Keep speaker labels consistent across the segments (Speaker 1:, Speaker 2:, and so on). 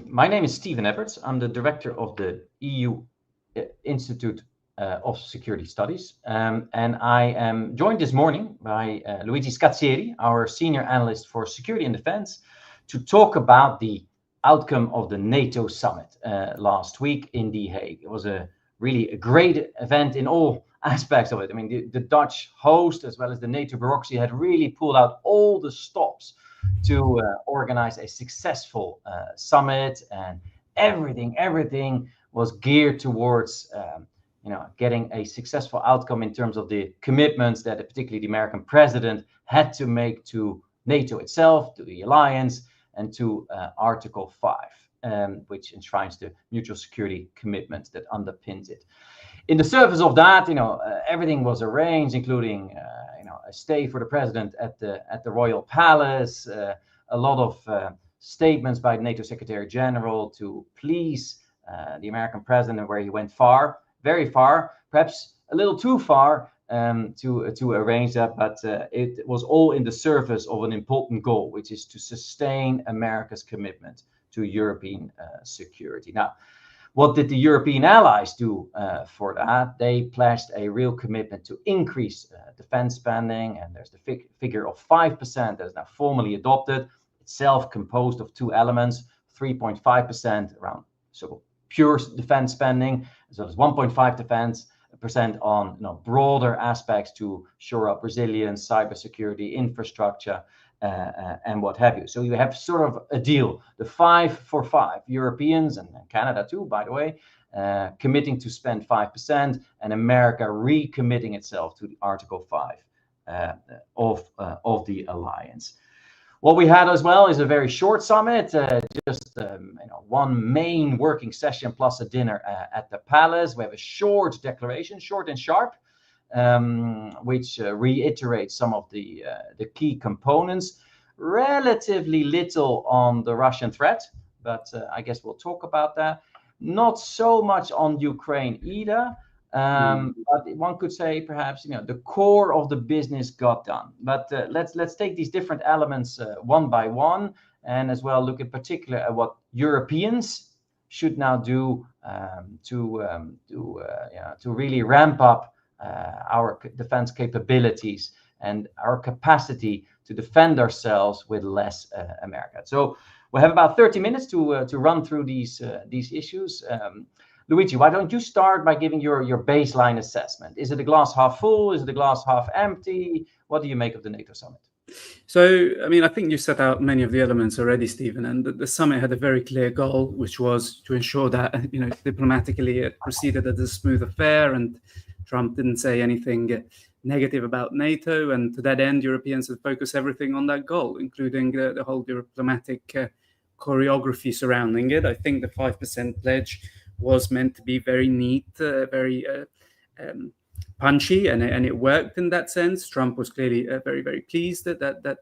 Speaker 1: My name is Stephen Everts. I'm the director of the EU Institute of Security Studies. And I am joined this morning by Luigi Scazzieri, our senior analyst for security and defense, to talk about the outcome of the NATO summit last week in The Hague. It was really a great event in all aspects of it. I mean, the Dutch host as well as the NATO bureaucracy had really pulled out all the stops to organize a successful summit, and everything was geared towards getting a successful outcome in terms of the commitments that particularly the American president had to make to NATO itself, to the alliance, and to Article 5, which enshrines the mutual security commitment that underpins it. In the service of that, everything was arranged, including a stay for the president at the Royal Palace, a lot of statements by the NATO Secretary General to please the American president, where he went far, very far, perhaps a little too far to arrange that, but it was all in the service of an important goal, which is to sustain America's commitment to European security. Now, what did the European allies do for that? They pledged a real commitment to increase defense spending, and there's the figure of 5% that is now formally adopted, itself composed of two elements: 3.5% around sort of pure defense spending, as well as 1.5% on broader aspects to shore up resilience, cybersecurity, infrastructure, and what have you. So you have sort of a deal, the 5 for 5, Europeans and Canada too, by the way, committing to spend 5%, and America recommitting itself to the Article 5 of the alliance. What we had as well is a very short summit, just one main working session plus a dinner at the palace. We have a short declaration, short and sharp, which reiterates some of the key components. Relatively little on the Russian threat, but I guess we'll talk about that. Not so much on Ukraine either. But one could say perhaps the core of the business got done. But let's take these different elements one by one, and as well look in particular at what Europeans should now do to really ramp up our defense capabilities and our capacity to defend ourselves with less America. So we'll have about 30 minutes to run through these issues. Luigi, why don't you start by giving your baseline assessment? Is it a glass half full? Is it a glass half empty? What do you make of the NATO summit?
Speaker 2: So, I mean, I think you set out many of the elements already, Stephen, and the summit had a very clear goal, which was to ensure that, diplomatically it proceeded as a smooth affair, and Trump didn't say anything negative about NATO. And to that end, Europeans have focused everything on that goal, including the whole diplomatic choreography surrounding it. I think the 5% pledge was meant to be very neat, very punchy, and it worked in that sense. Trump was clearly very, very pleased that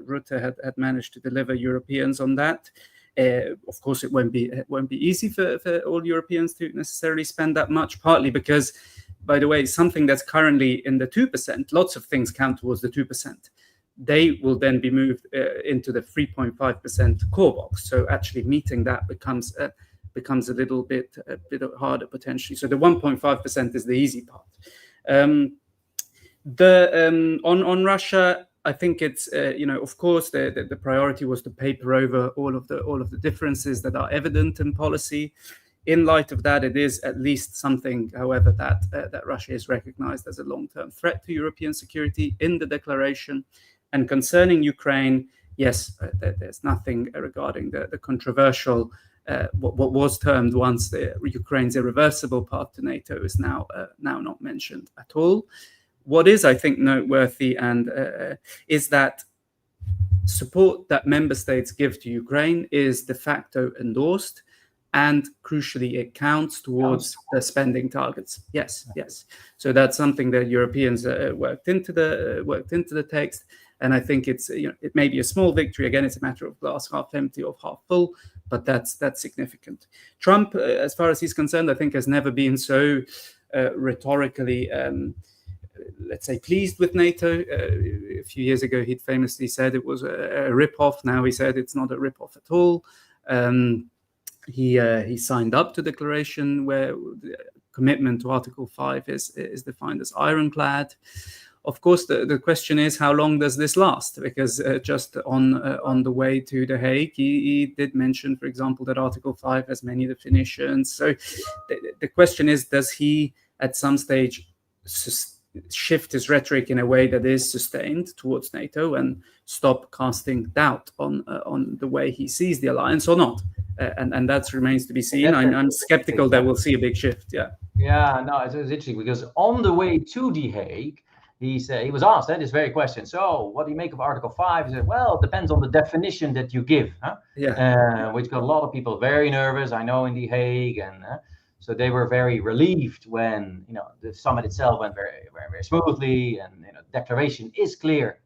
Speaker 2: Rutte had managed to deliver Europeans on that. Of course, it won't be easy for all Europeans to necessarily spend that much, partly because, by the way, something that's currently in the 2%, lots of things count towards the 2%. They will then be moved into the 3.5% core box. So actually meeting that becomes a little bit harder potentially. So the 1.5% is the easy part. On Russia, I think it's of course the priority was to paper over all of the differences that are evident in policy. In light of that, it is at least something, however, that Russia is recognized as a long-term threat to European security in the declaration. And concerning Ukraine, yes, there's nothing regarding the controversial. What was termed once the Ukraine's irreversible path to NATO is now not mentioned at all. What is, I think, noteworthy and is that support that member states give to Ukraine is de facto endorsed, and crucially, it counts towards the spending targets. Yes. So that's something that Europeans worked into the text. And I think it's it may be a small victory. Again, it's a matter of glass half empty or half full, but that's significant. Trump, as far as he's concerned, I think has never been so rhetorically, let's say, pleased with NATO. A few years ago, he'd famously said it was a rip-off. Now he said it's not a rip-off at all. he signed up to the declaration where the commitment to Article 5 is defined as ironclad. Of course, the question is, how long does this last? Because just on the way to The Hague, he did mention, for example, that Article 5 has many definitions. So the question is, does he at some stage shift his rhetoric in a way that is sustained towards NATO and stop casting doubt on the way he sees the alliance or not? And that remains to be seen. I'm skeptical that we'll see a big shift.
Speaker 1: Yeah, no, it's interesting because on the way to The Hague, he was asked this very question. So, what do you make of Article 5? He said, well, it depends on the definition that you give, which got a lot of people very nervous, I know, in The Hague, and so they were very relieved when the summit itself went very, very, very smoothly, and the declaration is clear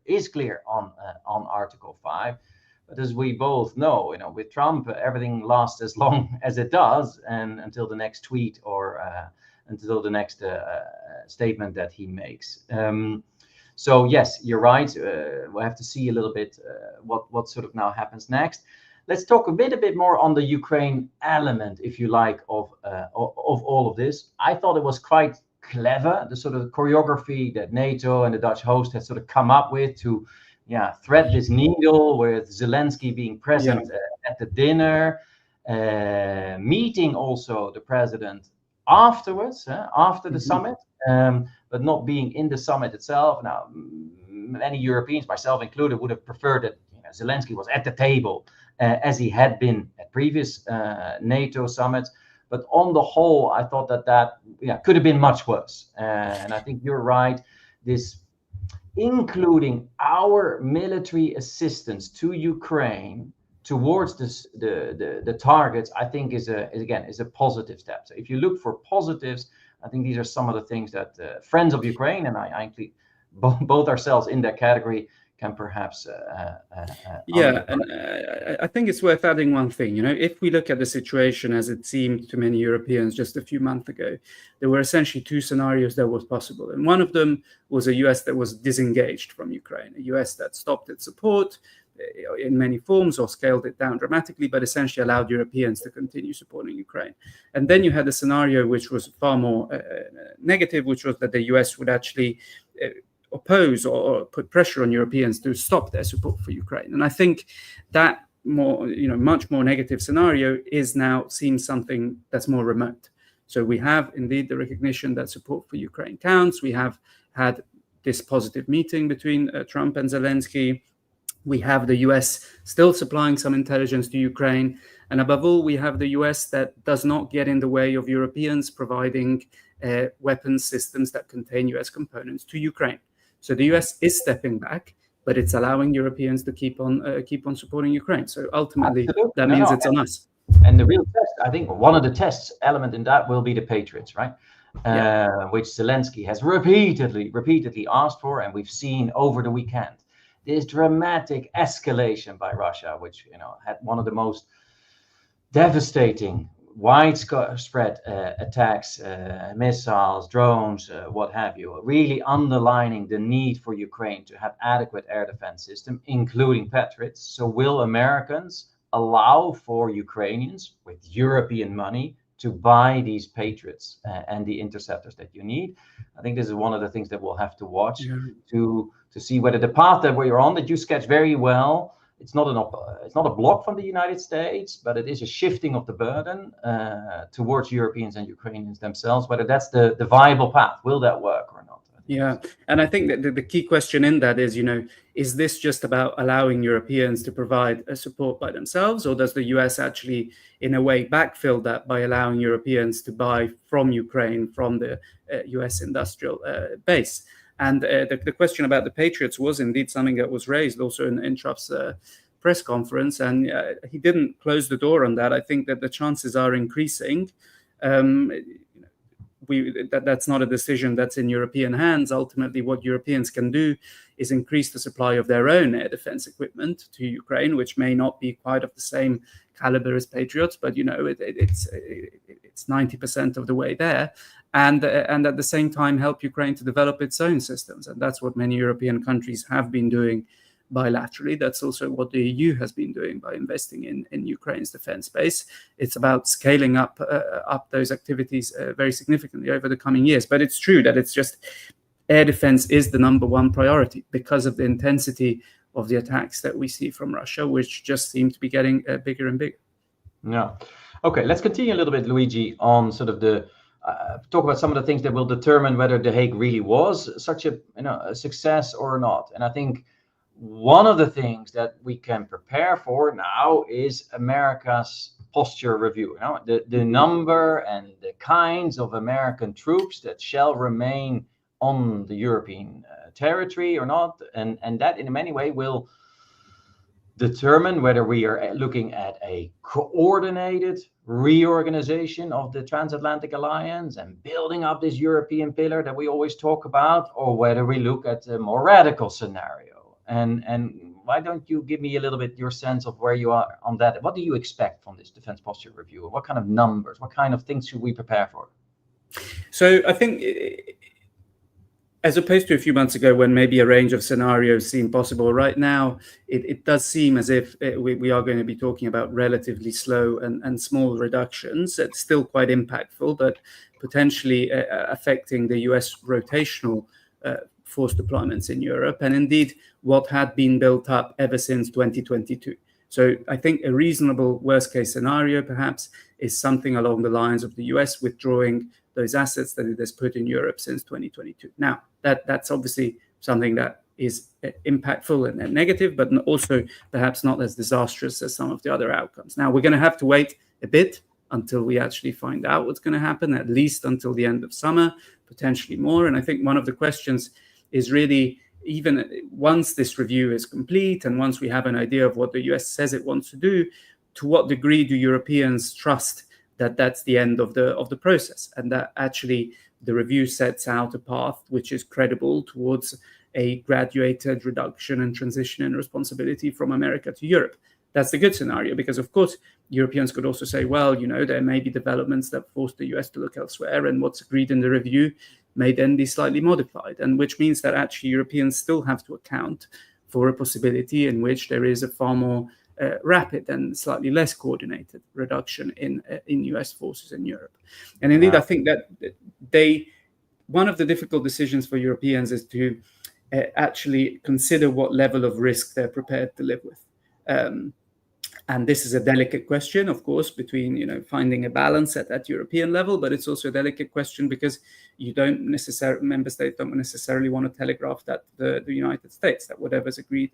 Speaker 1: on Article 5. But as we both know, with Trump, everything lasts as long as it does, and until the next tweet or until the next statement that he makes. So yes, you're right. We'll have to see a little bit what sort of now happens next. Let's talk a bit more on the Ukraine element, if you like, of all of this. I thought it was quite clever, the sort of choreography that NATO and the Dutch host had sort of come up with to thread this needle, with Zelensky being present at the dinner, meeting also the president afterwards, after the summit, but not being in the summit itself. Now, many Europeans, myself included, would have preferred that Zelensky was at the table as he had been at previous NATO summits. But on the whole, I thought that could have been much worse. And I think you're right. This, including our military assistance to Ukraine towards the targets, I think is a positive step. So if you look for positives, I think these are some of the things that friends of Ukraine, and I include both ourselves in that category, can perhaps
Speaker 2: and I think it's worth adding one thing. If we look at the situation as it seemed to many Europeans just a few months ago, there were essentially two scenarios that was possible, and one of them was a US that was disengaged from Ukraine, a US that stopped its support in many forms or scaled it down dramatically, but essentially allowed Europeans to continue supporting Ukraine. And then you had a scenario which was far more negative, which was that the US would actually oppose or put pressure on Europeans to stop their support for Ukraine. And I think that much more negative scenario is now seems something that's more remote. So we have indeed the recognition that support for Ukraine counts. We have had this positive meeting between Trump and Zelensky. We have the US still supplying some intelligence to Ukraine. And above all, we have the US that does not get in the way of Europeans providing weapons systems that contain US components to Ukraine. So the US is stepping back, but it's allowing Europeans to keep on supporting Ukraine. So ultimately, that means it's on us.
Speaker 1: And the real test, I think, one of the tests element in that will be the Patriots, right? Which Zelensky has repeatedly asked for, and we've seen over the weekend this dramatic escalation by Russia, which had one of the most devastating, widespread attacks, missiles, drones, what have you, really underlining the need for Ukraine to have adequate air defense system, including Patriots. So will Americans allow for Ukrainians with European money to buy these Patriots and the interceptors that you need? I think this is one of the things that we'll have to watch to see whether the path that we're on, that you sketch very well, it's not a block from the United States, but it is a shifting of the burden towards Europeans and Ukrainians themselves, whether that's the viable path. Will that work or not?
Speaker 2: Yeah, and I think that the key question in that is this just about allowing Europeans to provide a support by themselves, or does the US actually, in a way, backfill that by allowing Europeans to buy from Ukraine, from the US industrial base? And the question about the Patriots was indeed something that was raised also in Trump's press conference, and he didn't close the door on that. I think that the chances are increasing. That's not a decision that's in European hands. Ultimately, what Europeans can do is increase the supply of their own air defense equipment to Ukraine, which may not be quite of the same caliber as Patriots, but it's 90% of the way there, and at the same time help Ukraine to develop its own systems, and that's what many European countries have been doing bilaterally. That's also what the EU has been doing by investing in Ukraine's defense base. It's about scaling up those activities very significantly over the coming years. But it's true that it's just air defense is the number one priority because of the intensity of the attacks that we see from Russia, which just seem to be getting bigger and bigger.
Speaker 1: Yeah. Okay, let's continue a little bit, Luigi, on sort of the talk about some of the things that will determine whether The Hague really was such a success or not. And I think one of the things that we can prepare for now is America's posture review. The number and the kinds of American troops that shall remain on the European territory or not, and that in many ways will determine whether we are looking at a coordinated reorganization of the transatlantic alliance and building up this European pillar that we always talk about, or whether we look at a more radical scenario. And why don't you give me a little bit your sense of where you are on that? What do you expect from this defense posture review? What kind of numbers, what kind of things should we prepare for?
Speaker 2: So I think, as opposed to a few months ago when maybe a range of scenarios seemed possible, right now it does seem as if we are going to be talking about relatively slow and small reductions. It's still quite impactful, but potentially affecting the US rotational force deployments in Europe, and indeed what had been built up ever since 2022. So I think a reasonable worst case scenario perhaps is something along the lines of the US withdrawing those assets that it has put in Europe since 2022. Now, that's obviously something that is impactful and negative, but also perhaps not as disastrous as some of the other outcomes. Now, we're going to have to wait a bit until we actually find out what's going to happen, at least until the end of summer, potentially more. And I think one of the questions is really, even once this review is complete and once we have an idea of what the US says it wants to do, to what degree do Europeans trust that that's the end of the process, and that actually the review sets out a path which is credible towards a graduated reduction and transition in responsibility from America to Europe. That's the good scenario, because of course Europeans could also say, well, there may be developments that force the US to look elsewhere, and what's agreed in the review may then be slightly modified, and which means that actually Europeans still have to account for a possibility in which there is a far more rapid and slightly less coordinated reduction in US forces in Europe. And indeed, I think that one of the difficult decisions for Europeans is to actually consider what level of risk they're prepared to live with. And this is a delicate question, of course, between finding a balance at European level, but it's also a delicate question because member states don't necessarily want to telegraph that the United States that whatever's agreed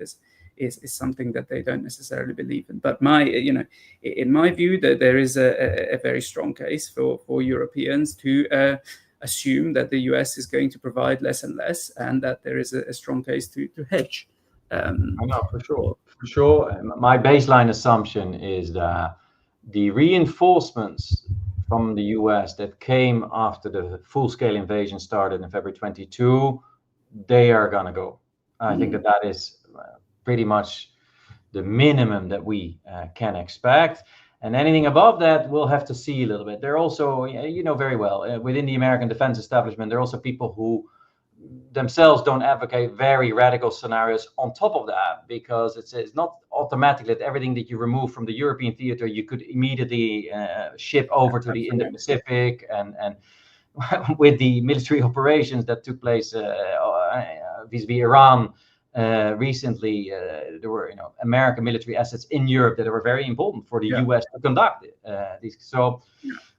Speaker 2: is something that they don't necessarily believe in. But in my view, that there is a very strong case for Europeans to assume that the US is going to provide less and less, and that there is a strong case to hedge.
Speaker 1: I know, for sure. For sure. My baseline assumption is that the reinforcements from the US that came after the full-scale invasion started in February 22, they are going to go. I think that is pretty much the minimum that we can expect. And anything above that, we'll have to see a little bit. There are also, very well, within the American defense establishment, there are also people who themselves don't advocate very radical scenarios on top of that, because it's not automatic that everything that you remove from the European theater you could immediately ship over to the Indo-Pacific, and with the military operations that took place vis-a-vis Iran recently, there were American military assets in Europe that were very important for the US to conduct these. So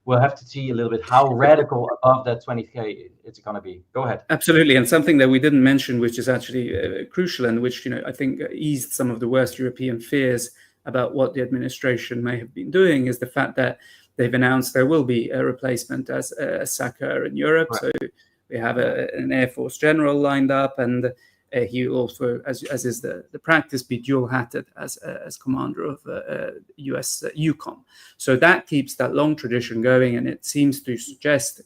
Speaker 1: we'll have to see a little bit how radical above that 20K it's going to be. Go ahead.
Speaker 2: Absolutely. And something that we didn't mention, which is actually crucial, and which I think eased some of the worst European fears about what the administration may have been doing, is the fact that they've announced there will be a replacement as a SACEUR in Europe. Right. So we have an Air Force general lined up, and he also, as is the practice, be dual-hatted as commander of US EUCOM. So that keeps that long tradition going, and it seems to suggest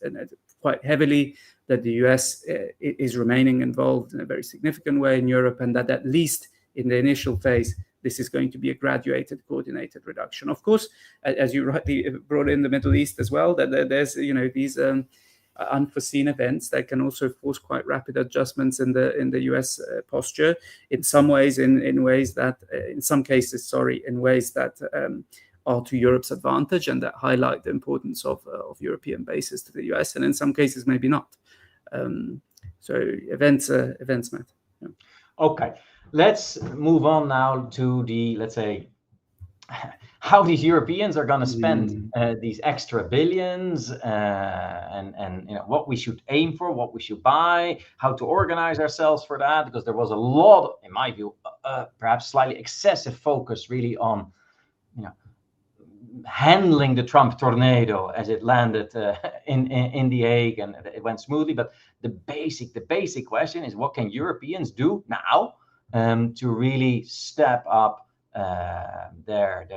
Speaker 2: quite heavily that the US is remaining involved in a very significant way in Europe, and that at least in the initial phase, this is going to be a graduated, coordinated reduction. Of course, as you rightly brought in the Middle East as well, that there's these unforeseen events that can also force quite rapid adjustments in the US posture. In some ways, in ways that, in some cases, in ways that are to Europe's advantage and that highlight the importance of European bases to the US, and in some cases maybe not. So events matter. Yeah.
Speaker 1: Okay, let's move on now to the, let's say, how these Europeans are going to spend these extra billions, and what we should aim for, what we should buy, how to organize ourselves for that, because there was a lot, in my view, perhaps slightly excessive focus really on handling the Trump tornado as it landed in The Hague, and it went smoothly. But the basic question is, what can Europeans do now to really step up their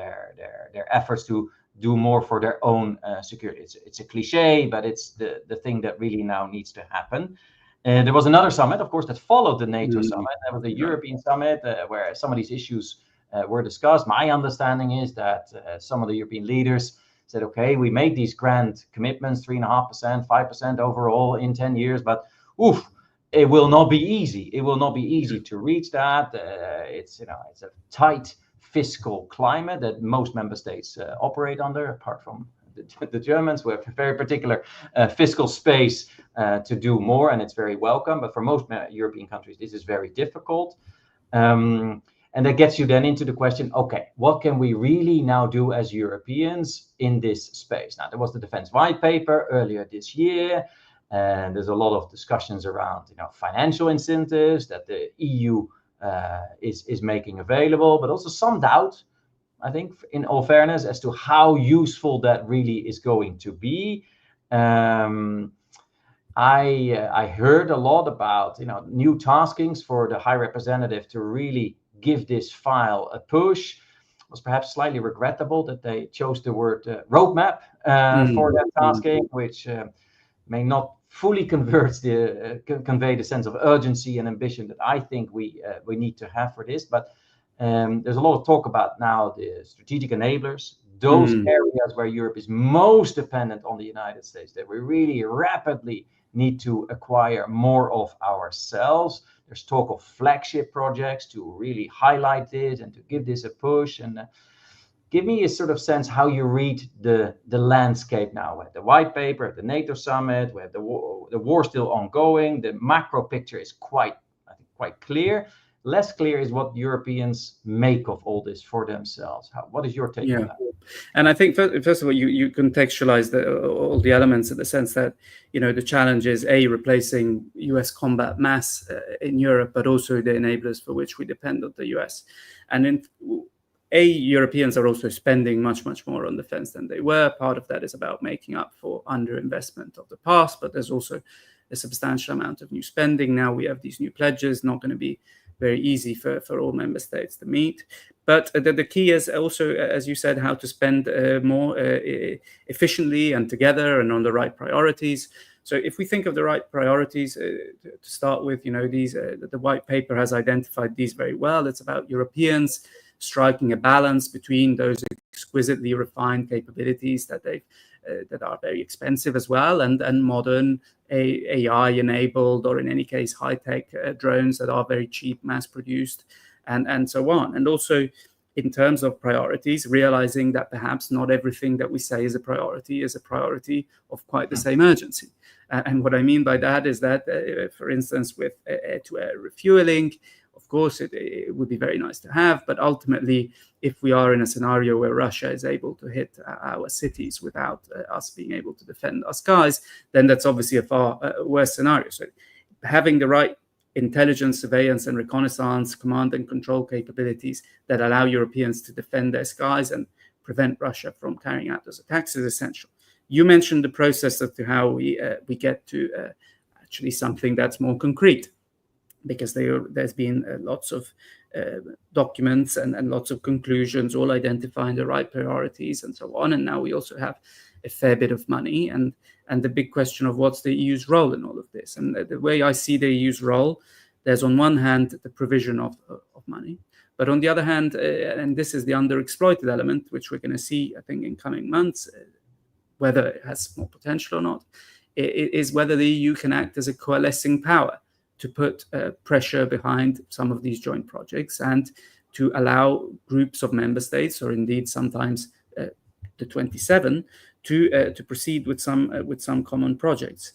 Speaker 1: efforts to do more for their own security? It's a cliche, but it's the thing that really now needs to happen. There was another summit, of course, that followed the NATO summit. That was the European summit, where some of these issues were discussed. My understanding is that some of the European leaders said, okay, we made these grand commitments, 3.5%, 5% overall in 10 years, but it will not be easy. It will not be easy to reach that. It's a tight fiscal climate that most member states operate under, apart from the Germans, who have a very particular fiscal space to do more, and it's very welcome. But for most European countries, this is very difficult. And that gets you then into the question, okay, what can we really now do as Europeans in this space? Now, there was the Defense White Paper earlier this year, and there's a lot of discussions around financial incentives that the EU is making available, but also some doubt, I think, in all fairness, as to how useful that really is going to be. I heard a lot about new taskings for the High Representative to really give this file a push. It was perhaps slightly regrettable that they chose the word roadmap for that tasking, which may not fully convey the sense of urgency and ambition that I think we need to have for this. But there's a lot of talk about now the strategic enablers, those areas where Europe is most dependent on the United States, that we really rapidly need to acquire more of ourselves. There's talk of flagship projects to really highlight this and to give this a push. And give me a sort of sense how you read the landscape now. We have the White Paper, the NATO summit, we have the war still ongoing. The macro picture is quite clear. Less clear is what Europeans make of all this for themselves. What is your take on that?
Speaker 2: And I think, first of all, you contextualize all the elements in the sense that, the challenge is, A, replacing US combat mass in Europe, but also the enablers for which we depend on the US. And Europeans are also spending much, much more on defense than they were. Part of that is about making up for underinvestment of the past, but there's also a substantial amount of new spending. Now we have these new pledges, not going to be very easy for all member states to meet. But the key is also, as you said, how to spend more efficiently and together and on the right priorities. So if we think of the right priorities to start with, these the White Paper has identified these very well. It's about Europeans striking a balance between those exquisitely refined capabilities that are very expensive as well, and modern AI-enabled, or in any case, high-tech drones that are very cheap, mass-produced, and so on. And also, in terms of priorities, realizing that perhaps not everything that we say is a priority of quite the same urgency. And what I mean by that is that, for instance, with air-to-air refueling, of course, it would be very nice to have, but ultimately, if we are in a scenario where Russia is able to hit our cities without us being able to defend our skies, then that's obviously a far worse scenario. So having the right intelligence, surveillance, and reconnaissance, command and control capabilities that allow Europeans to defend their skies and prevent Russia from carrying out those attacks is essential. You mentioned the process as to how we get to actually something that's more concrete, because there's been lots of documents and lots of conclusions, all identifying the right priorities and so on. And now we also have a fair bit of money, and the big question of what's the EU's role in all of this. And the way I see the EU's role, there's on one hand the provision of money, but on the other hand, and this is the underexploited element, which we're going to see, I think, in coming months, whether it has more potential or not, is whether the EU can act as a coalescing power to put pressure behind some of these joint projects and to allow groups of member states, or indeed sometimes the 27, to proceed with some common projects.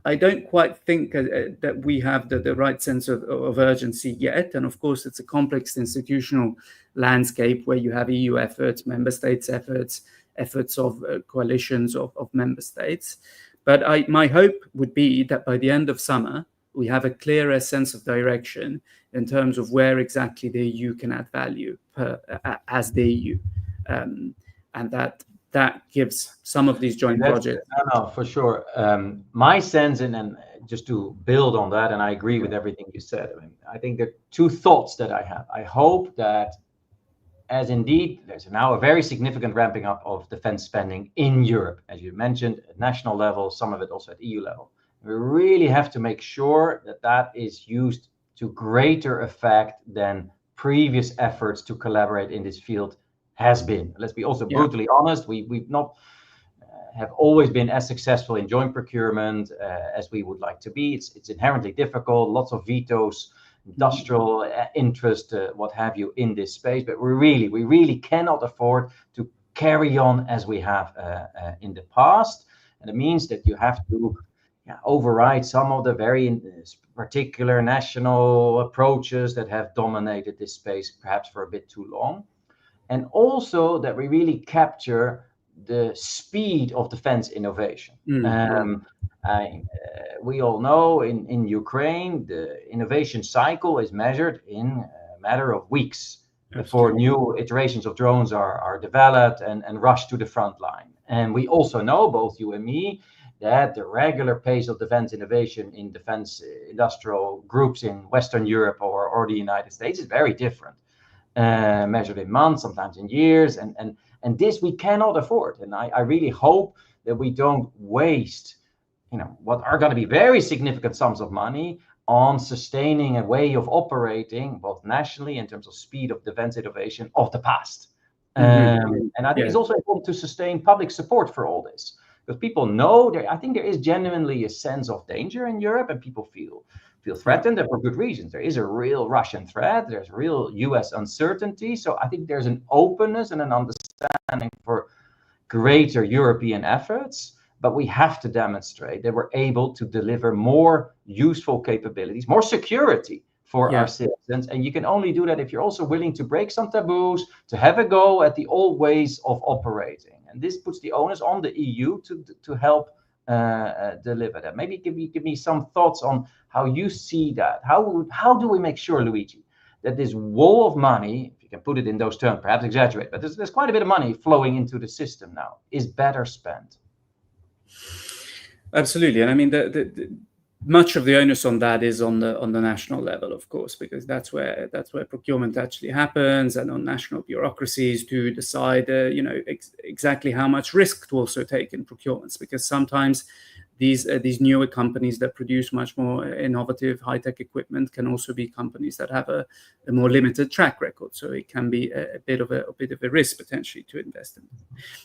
Speaker 2: I don't quite think that we have the right sense of urgency yet. And of course, it's a complex institutional landscape where you have EU efforts, member states' efforts of coalitions of member states. But my hope would be that by the end of summer, we have a clearer sense of direction in terms of where exactly the EU can add value as the EU. And that gives some of these joint projects.
Speaker 1: No, for sure. My sense, and just to build on that, and I agree with everything you said. I think there are two thoughts that I have. I hope that, as indeed there's now a very significant ramping up of defense spending in Europe, as you mentioned, at national level, some of it also at EU level. We really have to make sure that that is used to greater effect than previous efforts to collaborate in this field has been. Let's be also brutally honest. We've not have always been as successful in joint procurement as we would like to be. It's inherently difficult. Lots of vetoes, industrial interest, what have you, in this space. But we really cannot afford to carry on as we have in the past. And it means that you have to override some of the very particular national approaches that have dominated this space perhaps for a bit too long. And also that we really capture the speed of defense innovation. We all know in Ukraine, the innovation cycle is measured in a matter of weeks before new iterations of drones are developed and rushed to the front line. And we also know, both you and me, that the regular pace of defense innovation in defense industrial groups in Western Europe or the United States is very different, measured in months, sometimes in years. And this we cannot afford. And I really hope that we don't waste, what are going to be very significant sums of money on sustaining a way of operating, both nationally in terms of speed of defense innovation, of the past. And I think it's also important to sustain public support for all this. Because people know, I think there is genuinely a sense of danger in Europe, and people feel threatened, and for good reasons. There is a real Russian threat. There's real US uncertainty. So I think there's an openness and an understanding for greater European efforts. But we have to demonstrate that we're able to deliver more useful capabilities, more security for our citizens. And you can only do that if you're also willing to break some taboos, to have a go at the old ways of operating. And this puts the onus on the EU to help deliver that. Maybe give me some thoughts on how you see that. How do we make sure, Luigi, that this wall of money, if you can put it in those terms, perhaps exaggerate, but there's quite a bit of money flowing into the system now, is better spent?
Speaker 2: Absolutely. And I mean, the much of the onus on that is on the national level, of course, because that's where procurement actually happens, and on national bureaucracies to decide, exactly how much risk to also take in procurements, because sometimes these newer companies that produce much more innovative, high-tech equipment can also be companies that have a more limited track record. So it can be a bit of a risk potentially to invest in.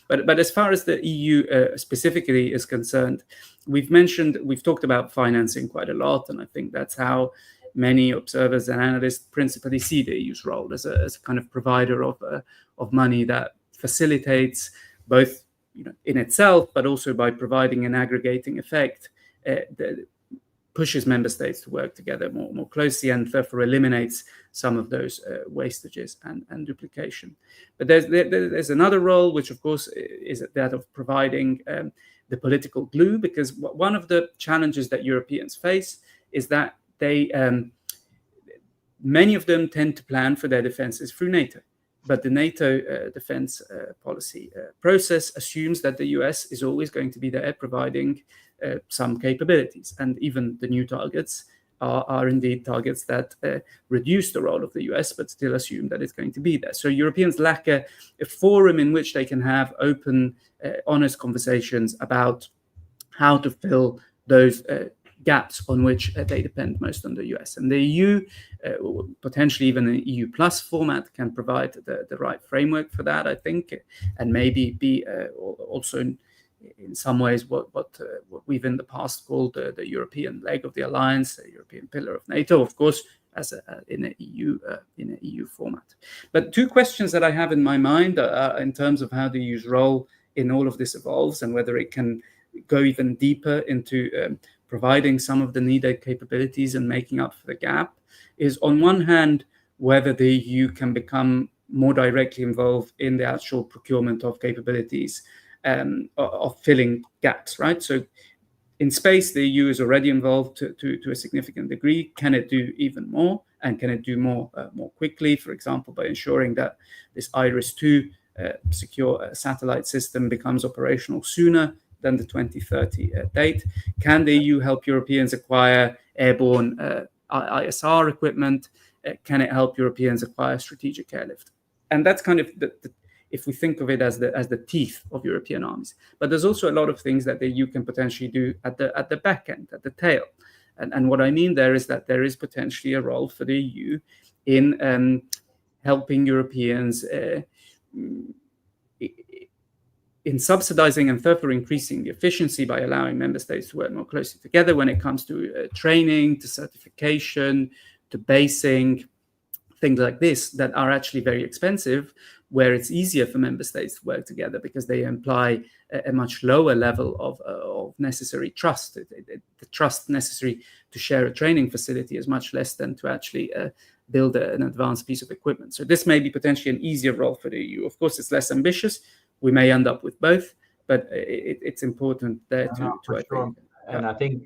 Speaker 2: But as far as the EU specifically is concerned, we've talked about financing quite a lot, and I think that's how many observers and analysts principally see the EU's role as a kind of provider of money that facilitates both in itself, but also by providing an aggregating effect that pushes member states to work together more closely, and therefore eliminates some of those wastages and duplication. But there's another role, which of course is that of providing the political glue, because one of the challenges that Europeans face is that many of them tend to plan for their defenses through NATO. But the NATO defense policy process assumes that the US is always going to be there providing some capabilities. And even the new targets are indeed targets that reduce the role of the US, but still assume that it's going to be there. So Europeans lack a forum in which they can have open, honest conversations about how to fill those gaps on which they depend most on the US. And the EU, potentially even an EU plus format, can provide the right framework for that, I think, and maybe be also in some ways what we've in the past called the European leg of the alliance, the European pillar of NATO, of course, as in an EU format. But two questions that I have in my mind in terms of how the EU's role in all of this evolves and whether it can go even deeper into providing some of the needed capabilities and making up for the gap, is on one hand whether the EU can become more directly involved in the actual procurement of capabilities of filling gaps, right? So in space, the EU is already involved to a significant degree. Can it do even more? And can it do more quickly, for example, by ensuring that this IRIS-2 secure satellite system becomes operational sooner than the 2030 date? Can the EU help Europeans acquire airborne ISR equipment? Can it help Europeans acquire strategic airlift? And that's kind of if we think of it as the teeth of European armies. But there's also a lot of things that the EU can potentially do at the back end, at the tail. And what I mean there is that there is potentially a role for the EU in helping Europeans in subsidizing and further increasing the efficiency by allowing member states to work more closely together when it comes to training, to certification, to basing, things like this that are actually very expensive, where it's easier for member states to work together because they imply a much lower level of necessary trust. The trust necessary to share a training facility is much less than to actually build an advanced piece of equipment. So this may be potentially an easier role for the EU. Of course, it's less ambitious. We may end up with both, but it's important there to I think.
Speaker 1: And I think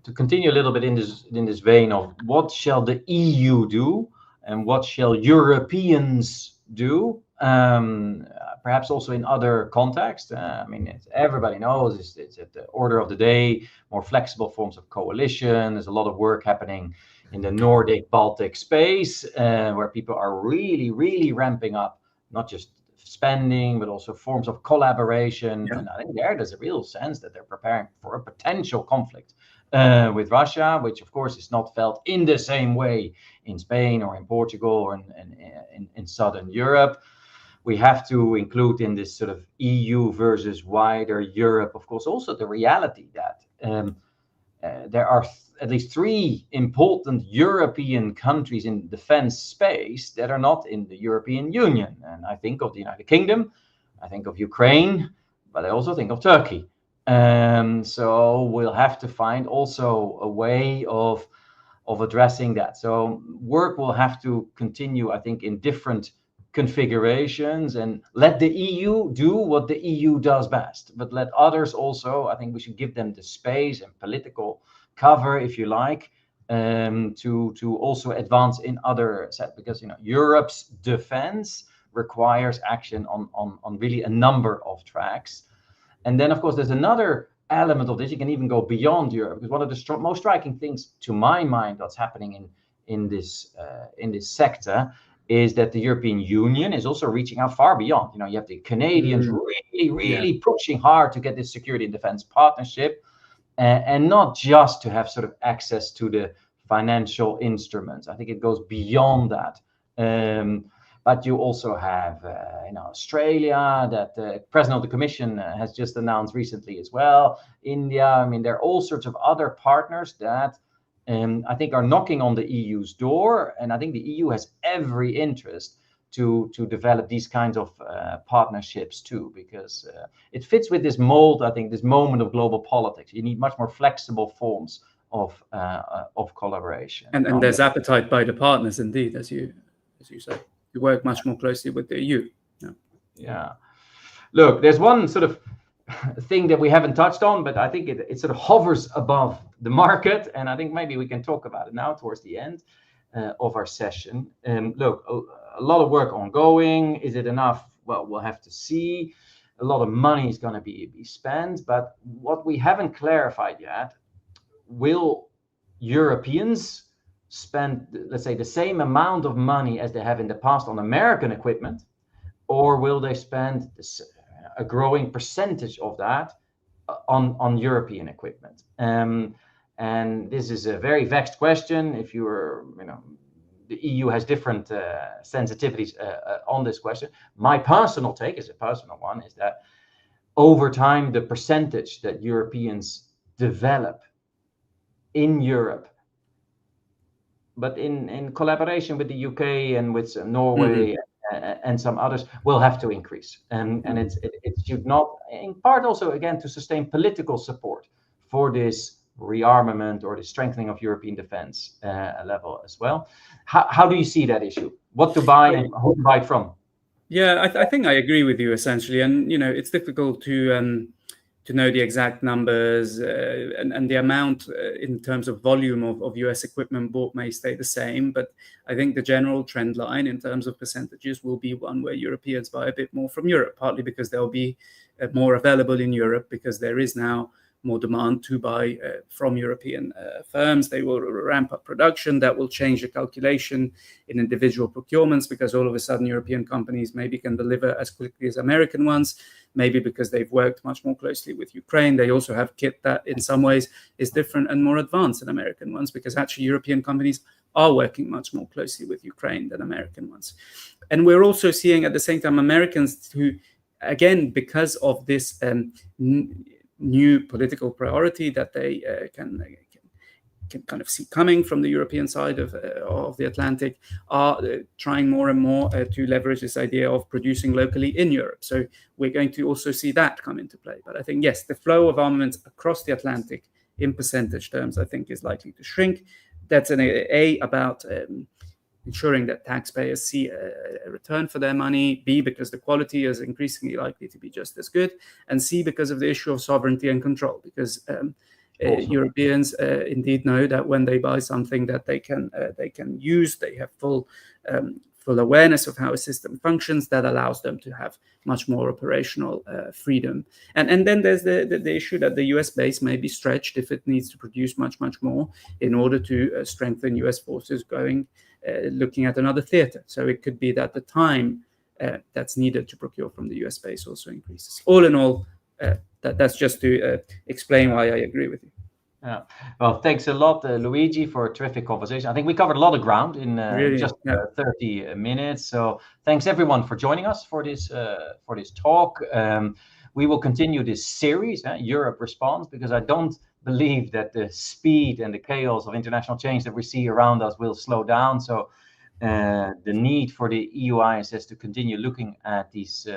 Speaker 1: to continue a little bit in this vein of what shall the EU do and what shall Europeans do, perhaps also in other contexts. I mean, everybody knows it's at the order of the day, more flexible forms of coalition. There's a lot of work happening in the Nordic Baltic space where people are really, really ramping up, not just spending, but also forms of collaboration. Yeah. And I think there's a real sense that they're preparing for a potential conflict with Russia, which of course is not felt in the same way in Spain or in Portugal or in Southern Europe. We have to include in this sort of EU versus wider Europe, of course, also the reality that there are at least three important European countries in defense space that are not in the European Union. And I think of the United Kingdom, I think of Ukraine, but I also think of Turkey. So we'll have to find also a way of addressing that. So work will have to continue, I think, in different configurations, and let the EU do what the EU does best, but let others also, I think we should give them the space and political cover, if you like, to also advance in other sets, because Europe's defense requires action on really a number of tracks. And then, of course, there's another element of this. You can even go beyond Europe, because one of the most striking things, to my mind, that's happening in this sector is that the European Union is also reaching out far beyond. You have the Canadians really pushing hard to get this security and defense partnership, and not just to have sort of access to the financial instruments. I think it goes beyond that. But you also have Australia, that the president of the Commission has just announced recently as well. India. I mean, there are all sorts of other partners that I think are knocking on the EU's door. And I think the EU has every interest to develop these kinds of partnerships too, because it fits with this mold, I think, this moment of global politics. You need much more flexible forms of collaboration.
Speaker 2: And there's appetite by the partners, indeed, as you say. You work much more closely with the EU.
Speaker 1: Yeah. Look, there's one sort of thing that we haven't touched on, but I think it sort of hovers above the market, and I think maybe we can talk about it now towards the end of our session. Look, a lot of work ongoing. Is it enough? Well, we'll have to see. A lot of money is going to be spent, but what we haven't clarified yet, will Europeans spend, let's say, the same amount of money as they have in the past on American equipment, or will they spend a growing percentage of that on European equipment? And this is a very vexed question. If you were, the EU has different sensitivities on this question. My personal take, is a personal one, is that over time, the percentage that Europeans develop in Europe, but in collaboration with the UK and with Norway and some others, will have to increase. And it should not, in part also, again, to sustain political support for this rearmament or the strengthening of European defense level as well. How do you see that issue? What to buy and who to buy from?
Speaker 2: Yeah, I think I agree with you essentially, and it's difficult to know the exact numbers, and the amount in terms of volume of US equipment bought may stay the same, but I think the general trend line in terms of percentages will be one where Europeans buy a bit more from Europe, partly because they'll be more available in Europe because there is now more demand to buy from European firms. They will ramp up production. That will change the calculation in individual procurements because all of a sudden European companies maybe can deliver as quickly as American ones, maybe because they've worked much more closely with Ukraine. They also have kit that in some ways is different and more advanced than American ones because actually European companies are working much more closely with Ukraine than American ones. And we're also seeing at the same time Americans who, again, because of this new political priority that they can kind of see coming from the European side of the Atlantic, are trying more and more to leverage this idea of producing locally in Europe. So we're going to also see that come into play. But I think, yes, the flow of armaments across the Atlantic in percentage terms, I think, is likely to shrink. That's about ensuring that taxpayers see a return for their money, B, because the quality is increasingly likely to be just as good, and C, because of the issue of sovereignty and control, because Europeans indeed know that when they buy something that they can use, they have full awareness of how a system functions. That allows them to have much more operational freedom. And then there's the issue that the US base may be stretched if it needs to produce much more in order to strengthen US forces looking at another theater. So it could be that the time that's needed to procure from the US base also increases. All in all, that's just to explain why I agree with you.
Speaker 1: Yeah. Well, thanks a lot, Luigi, for a terrific conversation. I think we covered a lot of ground in just 30 minutes. So thanks everyone for joining us for this talk. We will continue this series, Europe Responds, because I don't believe that the speed and the chaos of international change that we see around us will slow down. So the need for the EU ISS to continue looking at these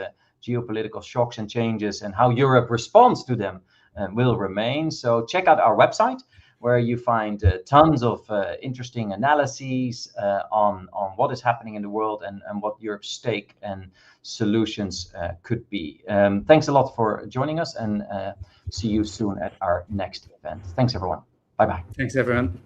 Speaker 1: geopolitical shocks and changes and how Europe responds to them will remain. So check out our website, where you find tons of interesting analyses on what is happening in the world and what Europe's stake and solutions could be. Thanks a lot for joining us, and see you soon at our next event. Thanks, everyone. Bye-bye.
Speaker 2: Thanks, everyone.